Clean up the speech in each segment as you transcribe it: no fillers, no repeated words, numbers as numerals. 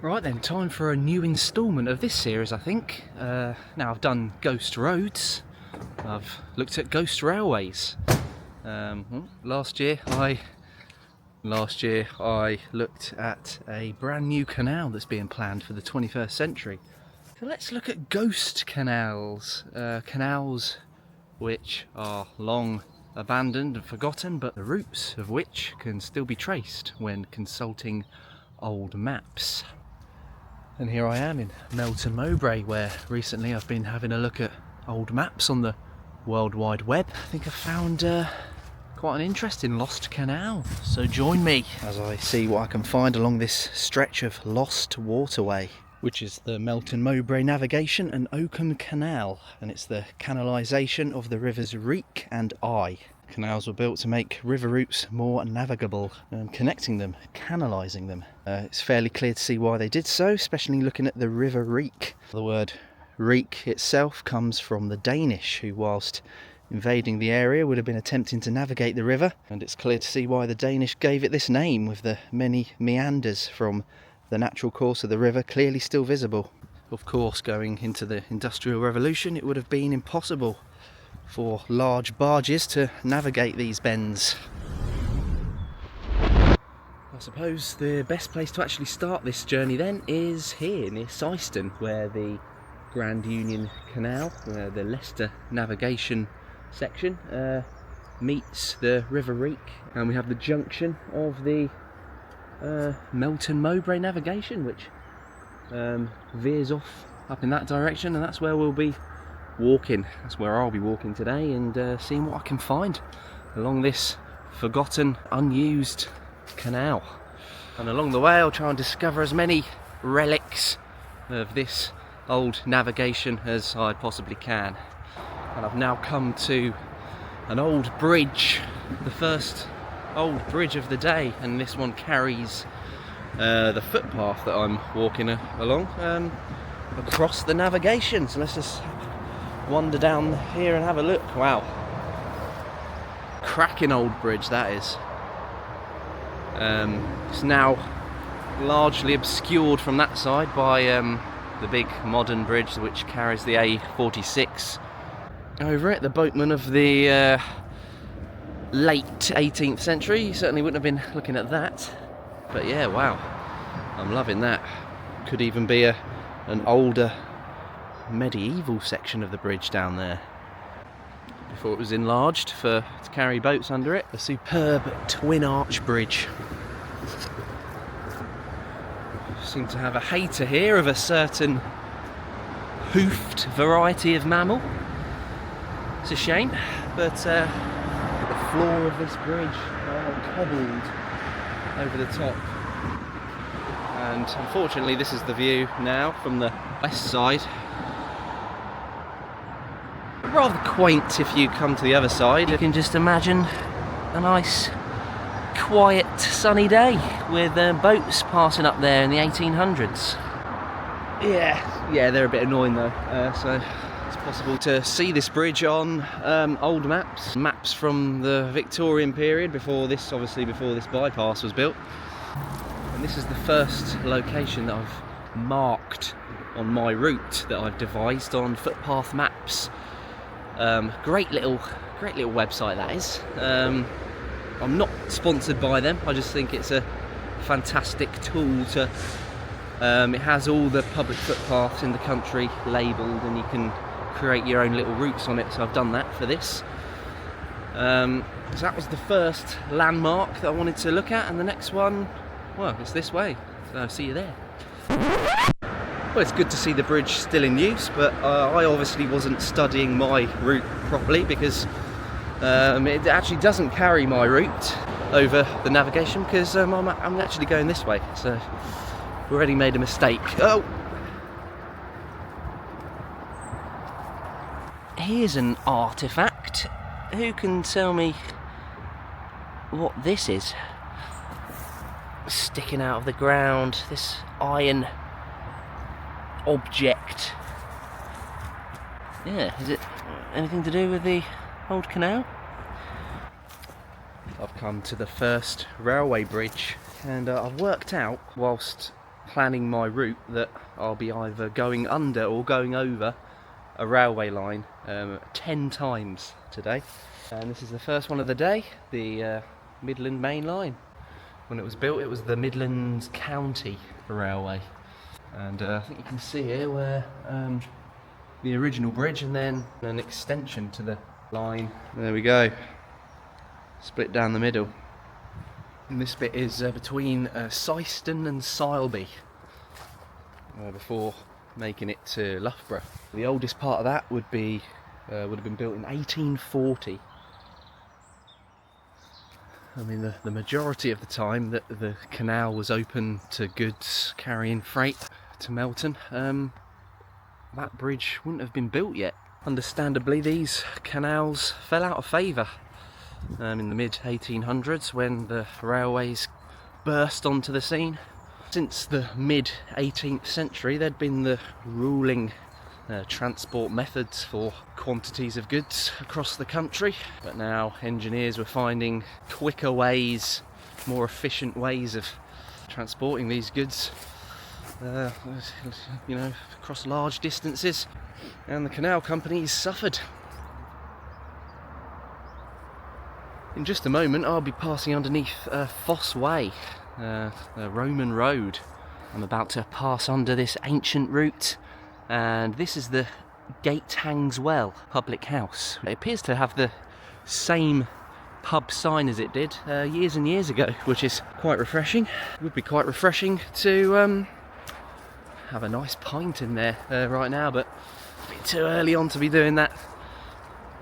Right then, time for a new instalment of this series, I think. Now I've done ghost roads, I've looked at ghost railways. Last year I looked at a brand new canal that's being planned for the 21st century. So let's look at ghost canals. Canals which are long abandoned and forgotten, but the routes of which can still be traced when consulting old maps. And here I am in Melton Mowbray, where recently I've been having a look at old maps on the World Wide Web. I think I found quite an interesting lost canal. So join me as I see what I can find along this stretch of lost waterway, which is the Melton Mowbray Navigation and Oakham Canal, and it's the canalisation of the rivers Reek and Eye. Canals were built to make river routes more navigable, connecting them, canalising them. It's fairly clear to see why they did so, especially looking at the river Reek. The word Reek itself comes from the Danish, who whilst invading the area would have been attempting to navigate the river, and it's clear to see why the Danish gave it this name, with the many meanders from the natural course of the river clearly still visible. Of course, going into the Industrial Revolution, it would have been impossible for large barges to navigate these bends. I suppose the best place to actually start this journey then is here near Syston, where the Grand Union Canal, the Leicester navigation section, meets the River Reek, and we have the junction of the Melton Mowbray navigation, which veers off up in that direction, and that's where we'll be walking. That's where I'll be walking today, and seeing what I can find along this forgotten, unused canal. And along the way I'll try and discover as many relics of this old navigation as I possibly can. And I've now come to an old bridge, the first old bridge of the day, and this one carries the footpath that I'm walking along across the navigation. So let's just wander down here and have a look. Wow, cracking old bridge that is. It's now largely obscured from that side by the big modern bridge which carries the A46 over it. The boatmen of the late 18th century, you certainly wouldn't have been looking at that. But yeah, wow, I'm loving that. Could even be an older medieval section of the bridge down there before it was enlarged to carry boats under it. A superb twin arch bridge. Seem to have a hater here of a certain hoofed variety of mammal. It's a shame, but the floor of this bridge cobbled over the top, and unfortunately this is the view now from the west side. Rather quaint if you come to the other side. You can just imagine a nice quiet sunny day with boats passing up there in the 1800s. Yeah, they're a bit annoying though, so it's possible to see this bridge on old maps from the Victorian period, before this bypass was built. And this is the first location that I've marked on my route that I've devised on footpath maps. Great little website that is. I'm not sponsored by them. I just think it's a fantastic tool to. It has all the public footpaths in the country labelled, and you can create your own little routes on it. So I've done that for this. So that was the first landmark that I wanted to look at, and the next one, well, it's this way. So I'll see you there. Well, it's good to see the bridge still in use, but I obviously wasn't studying my route properly, because it actually doesn't carry my route over the navigation, because I'm actually going this way, so I've already made a mistake. Oh! Here's an artefact. Who can tell me what this is? Sticking out of the ground, this iron object. Yeah, is it anything to do with the old canal? I've come to the first railway bridge, and I've worked out, whilst planning my route that I'll be either going under or going over a railway line 10 times today. And this is the first one of the day, the Midland Main Line. When it was built, it was the Midlands County Railway. And I think you can see here where the original bridge and then an extension to the line. There we go, split down the middle. And this bit is between Syston and Sileby before making it to Loughborough. The oldest part of that would have been built in 1840. I mean, the majority of the time that the canal was open to goods carrying freight to Melton, that bridge wouldn't have been built yet. Understandably, these canals fell out of favour in the mid-1800s when the railways burst onto the scene. Since the mid-18th century, there'd been the ruling transport methods for quantities of goods across the country, but now engineers were finding quicker ways, more efficient ways of transporting these goods across large distances, and the canal companies suffered. In just a moment I'll be passing underneath Foss Way, a Roman road. I'm about to pass under this ancient route, and this is the Gate Hangs Well public house. It appears to have the same pub sign as it did years and years ago, which is quite refreshing. It would be quite refreshing to have a nice pint in there right now, but a bit too early on to be doing that.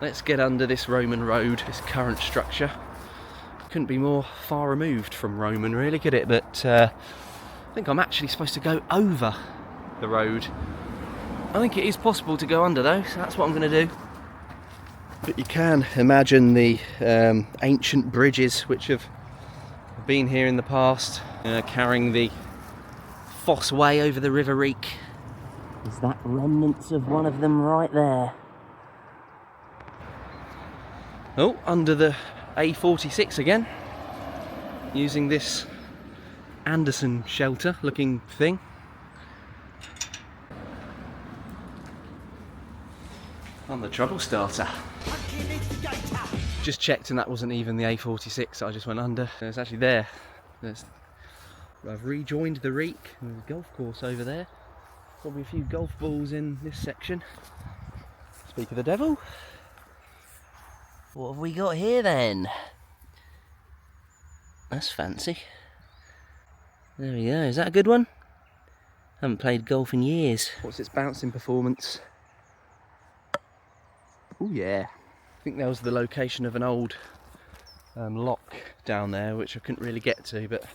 Let's get under this Roman road, this current structure. Couldn't be more far removed from Roman, really, could it? But I think I'm actually supposed to go over the road. I think it is possible to go under though, so that's what I'm going to do. But you can imagine the ancient bridges which have been here in the past, carrying the Foss Way over the River Reek. There's that remnants of one of them right there. Oh, under the A46 again, using this Anderson shelter looking thing. On the trouble starter. Just checked and that wasn't even the A46 I just went under. It's actually there. I've rejoined the Reek. There's a golf course over there. Probably a few golf balls in this section. Speak of the devil. What have we got here then? That's fancy. There we go, is that a good one? Haven't played golf in years. What's its bouncing performance? Oh yeah. I think that was the location of an old lock down there, which I couldn't really get to, but...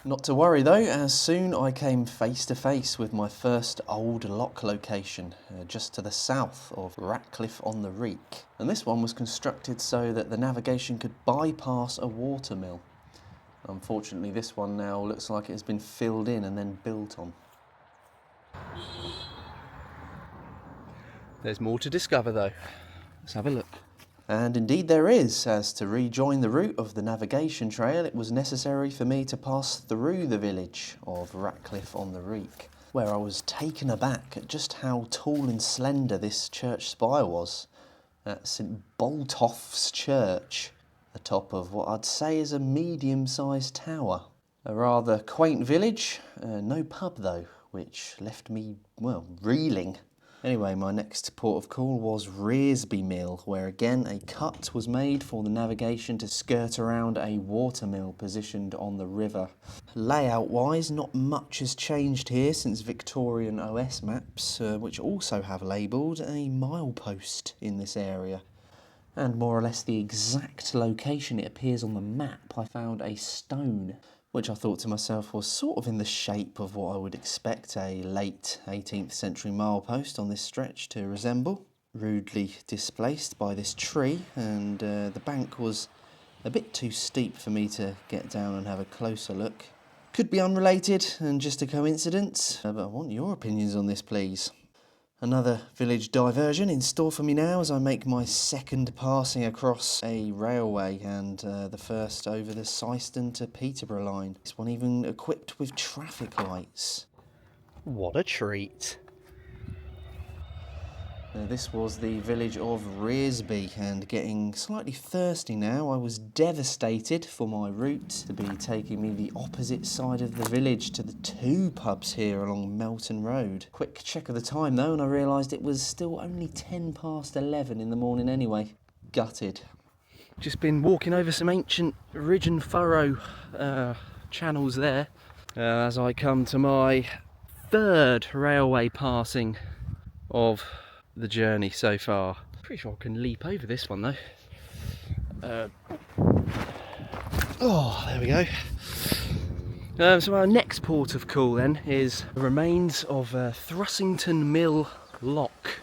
Not to worry though, as soon I came face to face with my first old lock location, just to the south of Ratcliffe-on-the-Reek. And this one was constructed so that the navigation could bypass a watermill. Unfortunately, this one now looks like it has been filled in and then built on. There's more to discover though. Let's have a look. And indeed there is, as to rejoin the route of the navigation trail, it was necessary for me to pass through the village of Ratcliffe-on-the-Reek, where I was taken aback at just how tall and slender this church spire was, at St Botolph's Church, atop of what I'd say is a medium-sized tower. A rather quaint village, no pub though, which left me, well, reeling. Anyway, my next port of call was Rearsby Mill, where again a cut was made for the navigation to skirt around a watermill positioned on the river. Layout-wise, not much has changed here since Victorian OS maps, which also have labelled a milepost in this area. And more or less the exact location it appears on the map, I found a stone, which I thought to myself was sort of in the shape of what I would expect a late 18th century milepost on this stretch to resemble. Rudely displaced by this tree, and the bank was a bit too steep for me to get down and have a closer look. Could be unrelated and just a coincidence, but I want your opinions on this, please. Another village diversion in store for me now as I make my second passing across a railway and the first over the Syston to Peterborough line. This one even equipped with traffic lights. What a treat. This was the village of Rearsby, and getting slightly thirsty now. I was devastated for my route to be taking me the opposite side of the village to the two pubs here along Melton Road. Quick check of the time though, and I realised it was still only 11:10 in the morning anyway. Gutted. Just been walking over some ancient ridge and furrow channels there as I come to my third railway passing of the journey so far. Pretty sure I can leap over this one though. Oh, there we go. So our next port of call then is the remains of Thrussington Lock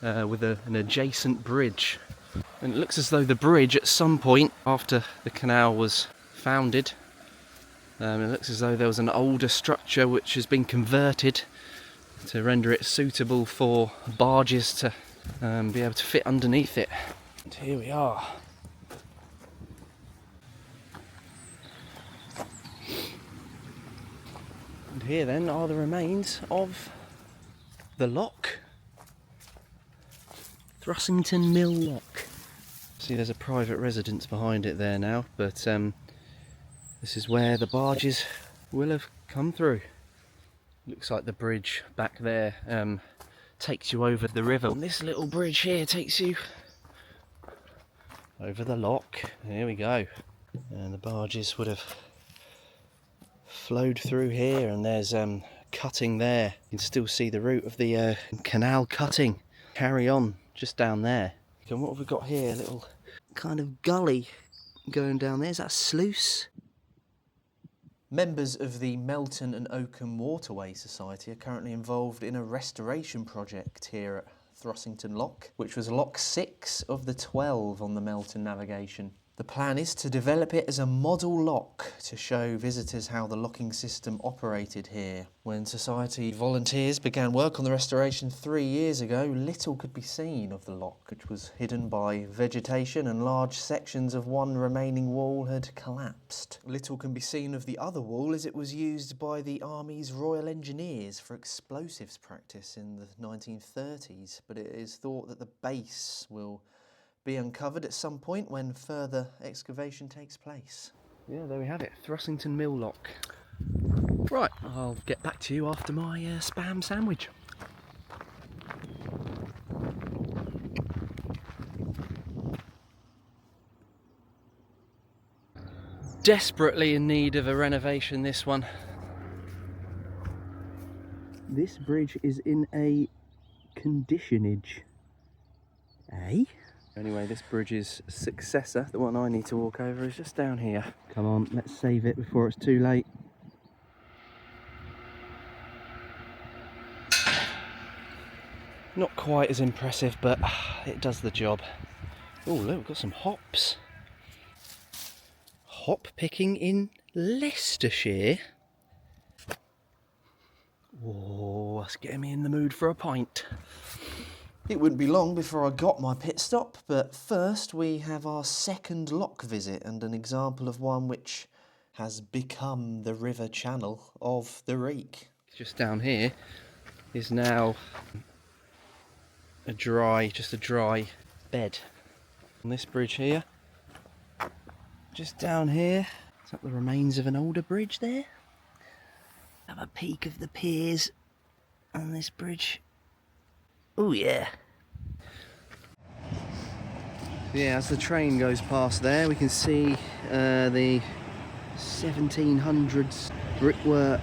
with an adjacent bridge. And it looks as though the bridge at some point after the canal was founded, it looks as though there was an older structure which has been converted to render it suitable for barges to be able to fit underneath it. And here we are. And here then are the remains of the lock. Thrussington Lock. See, there's a private residence behind it there now, but this is where the barges will have come through. Looks like the bridge back there takes you over the river. And this little bridge here takes you over the lock. Here we go. And the barges would have flowed through here, and there's cutting there. You can still see the route of the canal cutting. Carry on just down there. And what have we got here? A little kind of gully going down there. Is that a sluice? Members of the Melton and Oakham Waterway Society are currently involved in a restoration project here at Thrussington Lock, which was Lock 6 of the 12 on the Melton navigation. The plan is to develop it as a model lock to show visitors how the locking system operated here. When Society volunteers began work on the restoration 3 years ago, little could be seen of the lock, which was hidden by vegetation and large sections of one remaining wall had collapsed. Little can be seen of the other wall as it was used by the Army's Royal Engineers for explosives practice in the 1930s, but it is thought that the base will be uncovered at some point when further excavation takes place. Yeah, there we have it, Thrussington Lock. Right, I'll get back to you after my spam sandwich. Desperately in need of a renovation, this one. This bridge is in a conditionage. Eh? Anyway, this bridge's successor, the one I need to walk over, is just down here. Come on, let's save it before it's too late. Not quite as impressive, but it does the job. Oh, look, we've got some hops. Hop picking in Leicestershire. Oh, that's getting me in the mood for a pint. It wouldn't be long before I got my pit stop, but first we have our second lock visit and an example of one which has become the river channel of the Reek. Just down here is now just a dry bed. On this bridge here, just down here, is that the remains of an older bridge there? Have a peek of the piers on this bridge. Oh yeah. Yeah, as the train goes past there, we can see the 1700s brickwork.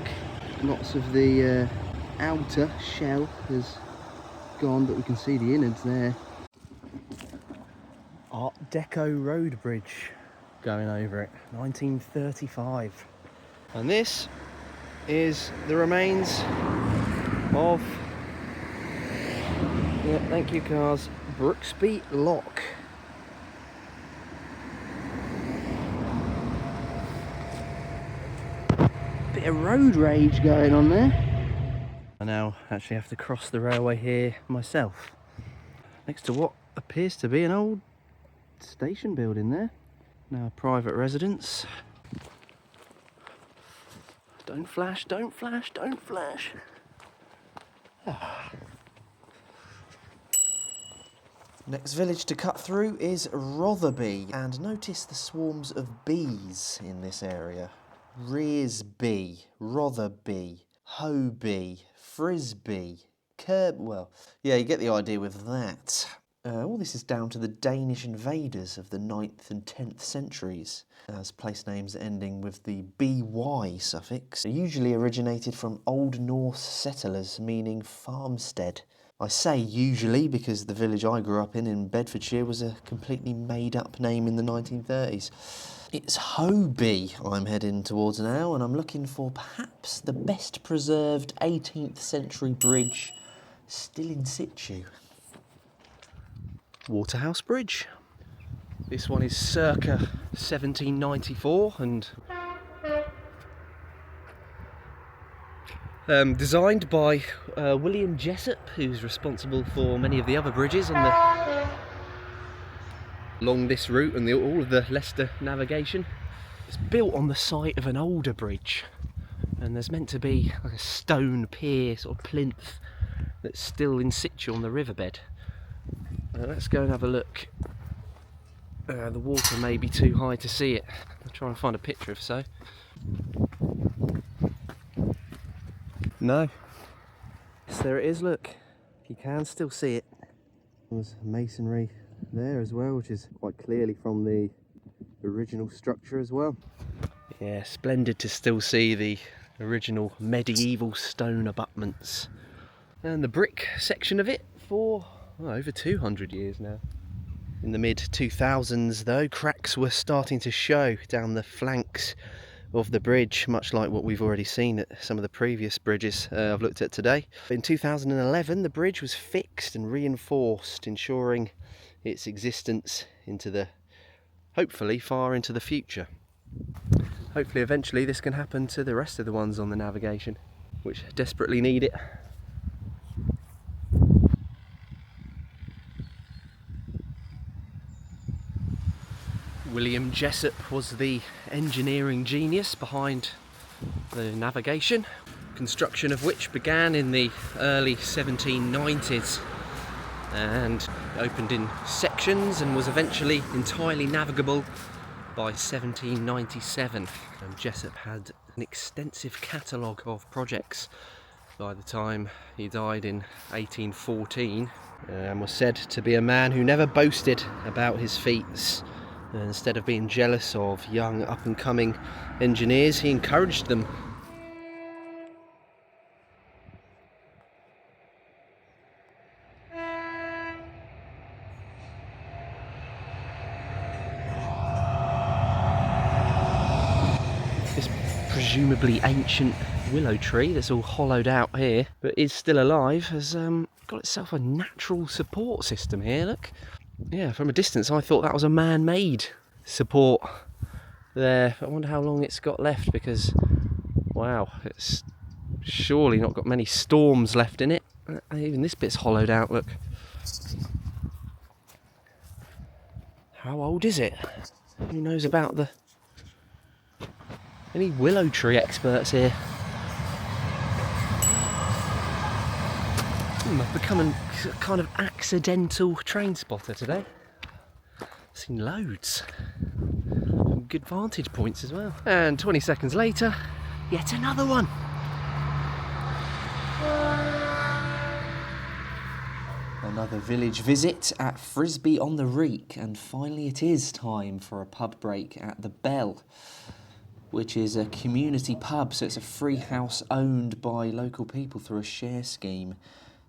Lots of the outer shell has gone, but we can see the innards there. Art Deco road bridge going over it, 1935. And this is the remains of, yeah, thank you cars, Brooksby Lock. Bit of road rage going on there. I now actually have to cross the railway here myself, next to what appears to be an old station building there. Now a private residence. Don't flash, don't flash, don't flash. Next village to cut through is Rotherby, and notice the swarms of bees in this area. Rearsby, Rotherby, Hoby, Frisbee, well, yeah, you get the idea with that. All this is down to the Danish invaders of the 9th and 10th centuries, as place names ending with the by suffix usually originated from Old Norse settlers meaning farmstead. I say usually because the village I grew up in Bedfordshire was a completely made-up name in the 1930s. It's Hoby I'm heading towards now, and I'm looking for perhaps the best preserved 18th century bridge still in situ. Waterhouse Bridge. This one is circa 1794 and designed by William Jessup, who's responsible for many of the other bridges along this route and all of the Leicester navigation. It's built on the site of an older bridge, and there's meant to be like a stone pier, sort of plinth, that's still in situ on the riverbed. Let's go and have a look. The water may be too high to see it. I'll try and find a picture if so. No. Yes, there it is, look. You can still see it. There's masonry there as well, which is quite clearly from the original structure as well. Yeah, splendid to still see the original medieval stone abutments. And the brick section of it for over 200 years now. In the mid-2000s though, cracks were starting to show down the flanks of the bridge, much like what we've already seen at some of the previous bridges I've looked at today. In 2011 the bridge was fixed and reinforced, ensuring its existence into the, hopefully, far into the future. Hopefully eventually this can happen to the rest of the ones on the navigation, which desperately need it. William Jessup was the engineering genius behind the navigation, construction of which began in the early 1790s and opened in sections and was eventually entirely navigable by 1797. Jessup had an extensive catalogue of projects by the time he died in 1814, and was said to be a man who never boasted about his feats. Instead of being jealous of young up-and-coming engineers, he encouraged them. This presumably ancient willow tree that's all hollowed out here, but is still alive, has got itself a natural support system here, look. Yeah, from a distance I thought that was a man-made support there. I wonder how long it's got left, because wow, it's surely not got many storms left in it. Even this bit's hollowed out, look. How old is it? Who knows about the... Any willow tree experts here? I've become a kind of accidental train spotter today. I've seen loads. Some good vantage points as well. And 20 seconds later, yet another one. Another village visit at Frisbee on the Reek, and finally it is time for a pub break at the Bell, which is a community pub, so it's a free house owned by local people through a share scheme.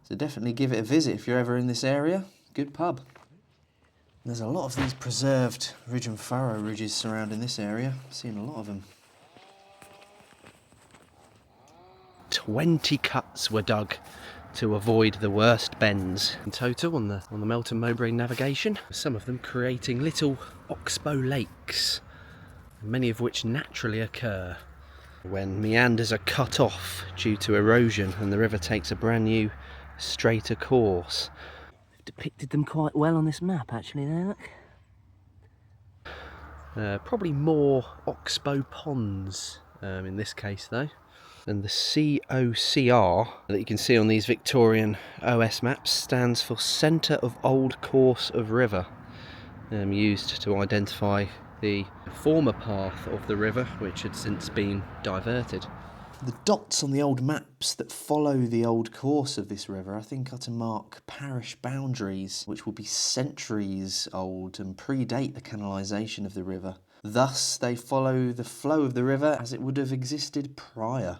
So definitely give it a visit if you're ever in this area. Good pub. There's a lot of these preserved ridge and furrow ridges surrounding this area. I've seen a lot of them. 20 cuts were dug to avoid the worst bends in total on the Melton Mowbray navigation, some of them creating little oxbow lakes, many of which naturally occur. when meanders are cut off due to erosion and the river takes a brand new, straighter course. They've depicted them quite well on this map, actually, there, look. Probably more oxbow ponds in this case, though. And the COCR that you can see on these Victorian OS maps stands for Centre of Old Course of River, used to identify the former path of the river, which had since been diverted. The dots on the old maps that follow the old course of this river, I think, are to mark parish boundaries, which will be centuries old and predate the canalisation of the river. Thus, they follow the flow of the river as it would have existed prior.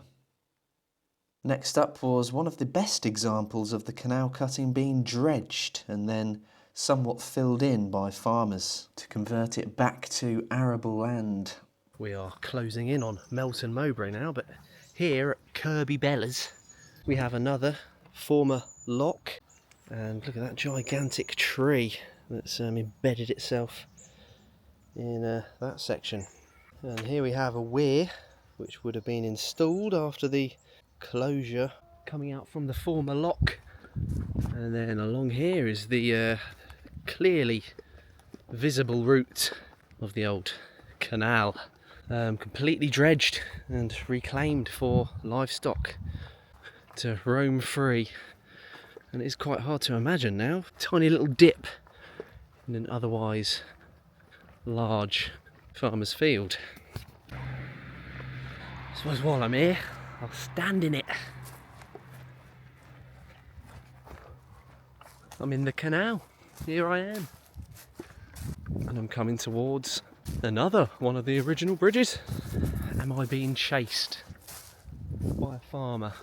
Next up was one of the best examples of the canal cutting being dredged and then somewhat filled in by farmers to convert it back to arable land. We are closing in on Melton Mowbray now, but here at Kirby Bellas we have another former lock, and look at that gigantic tree that's embedded itself in that section. And here we have a weir which would have been installed after the closure, coming out from the former lock, and then along here is the clearly visible route of the old canal, completely dredged and reclaimed for livestock to roam free. And it's quite hard to imagine now, tiny little dip in an otherwise large farmer's field. I suppose while I'm here, I'll stand in it. I'm in the canal, here I am. And I'm coming towards another one of the original bridges. Am I being chased by a farmer?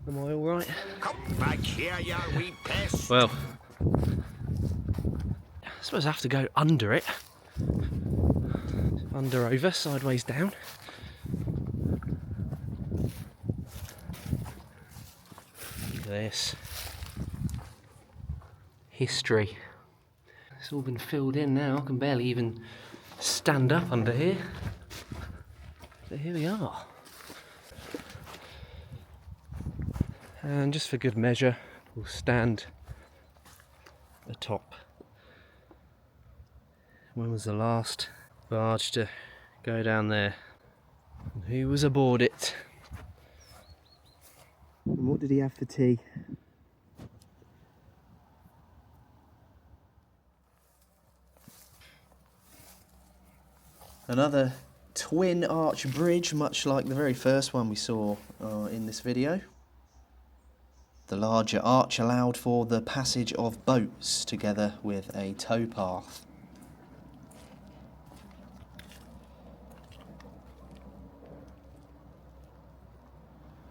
Am I alright? Come back here, you wee pest! Well, I suppose I have to go under it. Under, over, sideways down. Look at this. History. It's all been filled in now. I can barely even stand up under here. But here we are. And just for good measure, we'll stand atop. When was the last barge to go down there? And who was aboard it? And what did he have for tea? Another twin arch bridge, much like the very first one we saw in this video. The larger arch allowed for the passage of boats together with a towpath.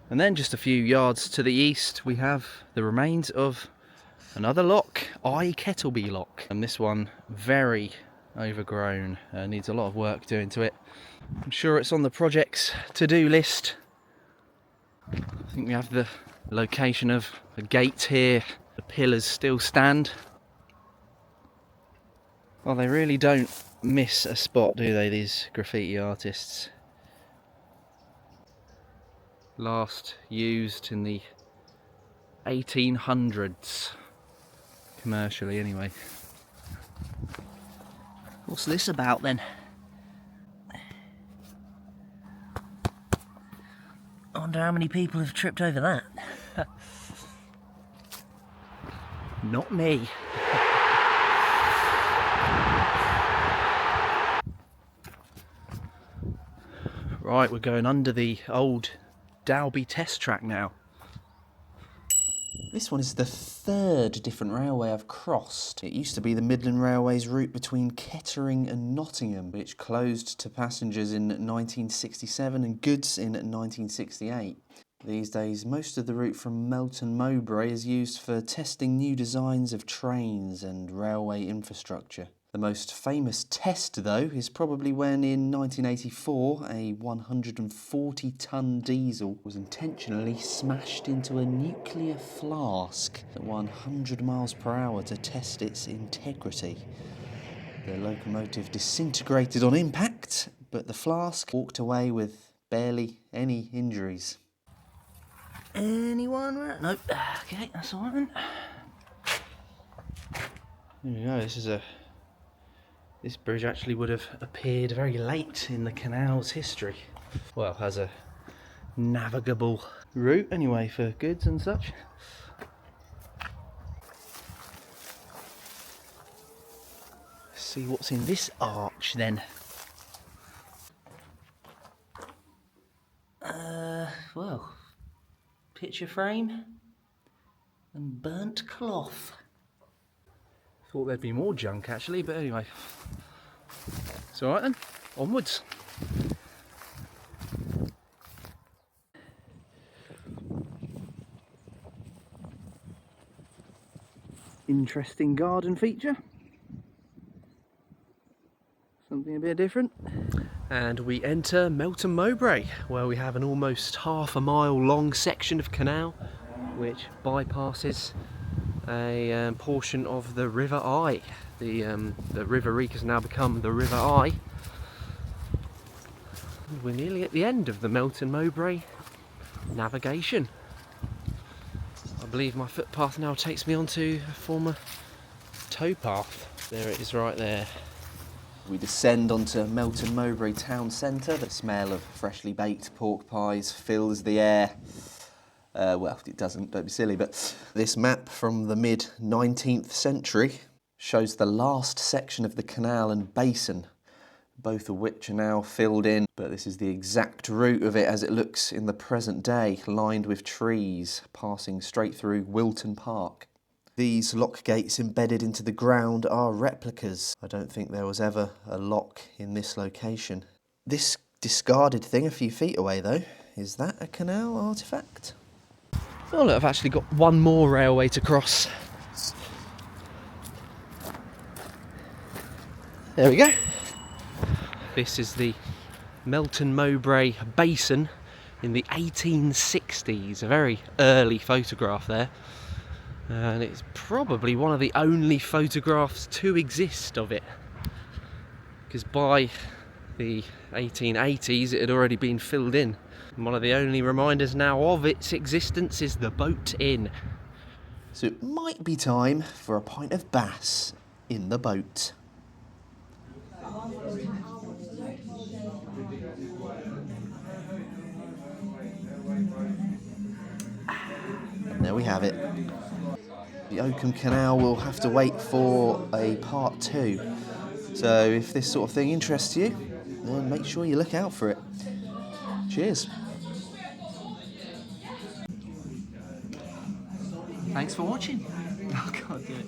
And then just a few yards to the east we have the remains of another lock, Kettleby Lock. And this one very overgrown, needs a lot of work doing to it. I'm sure it's on the project's to-do list. I think we have the location of a gate here. The pillars still stand. Well, they really don't miss a spot, do they, these graffiti artists? Last used in the 1800s, commercially anyway. What's this about then? I wonder how many people have tripped over that. Not me. Right, we're going under the old Dalby test track now. This one is the third different railway I've crossed. It used to be the Midland Railway's route between Kettering and Nottingham, which closed to passengers in 1967 and goods in 1968. These days, most of the route from Melton Mowbray is used for testing new designs of trains and railway infrastructure. The most famous test, though, is probably when in 1984 a 140-ton diesel was intentionally smashed into a nuclear flask at 100 miles per hour to test its integrity. The locomotive disintegrated on impact, but the flask walked away with Barely any injuries. Anyone? Nope. Okay, that's all right then. There we go. This bridge actually would have appeared very late in the canal's history. Well, as a navigable route anyway for goods and such. See what's in this arch then. Well, picture frame and burnt cloth. Thought there'd be more junk actually, but anyway. It's alright then, onwards. Interesting garden feature. Something a bit different. And we enter Melton Mowbray, where we have an almost half a mile long section of canal which bypasses a portion of the River Eye. The River Reek has now become the River Eye. And we're nearly at the end of the Melton Mowbray navigation. I believe my footpath now takes me onto a former towpath. There it is right there. We descend onto Melton Mowbray town centre. The smell of freshly baked pork pies fills the air. Well, it doesn't, don't be silly, but this map from the mid-19th century shows the last section of the canal and basin, both of which are now filled in, but this is the exact route of it as it looks in the present day, lined with trees, passing straight through Wilton Park. These lock gates embedded into the ground are replicas. I don't think there was ever a lock in this location. This discarded thing a few feet away though, is that a canal artefact? Oh look, I've actually got one more railway to cross. There we go. This is the Melton Mowbray basin in the 1860s, a very early photograph there. And it's probably one of the only photographs to exist of it, because by the 1880s it had already been filled in. And one of the only reminders now of its existence is the boat inn. So it might be time for a pint of Bass in the boat. And there we have it. The Oakham Canal will have to wait for a part 2. So if this sort of thing interests you, then make sure you look out for it. Cheers. Thanks for watching. Oh, God, do it.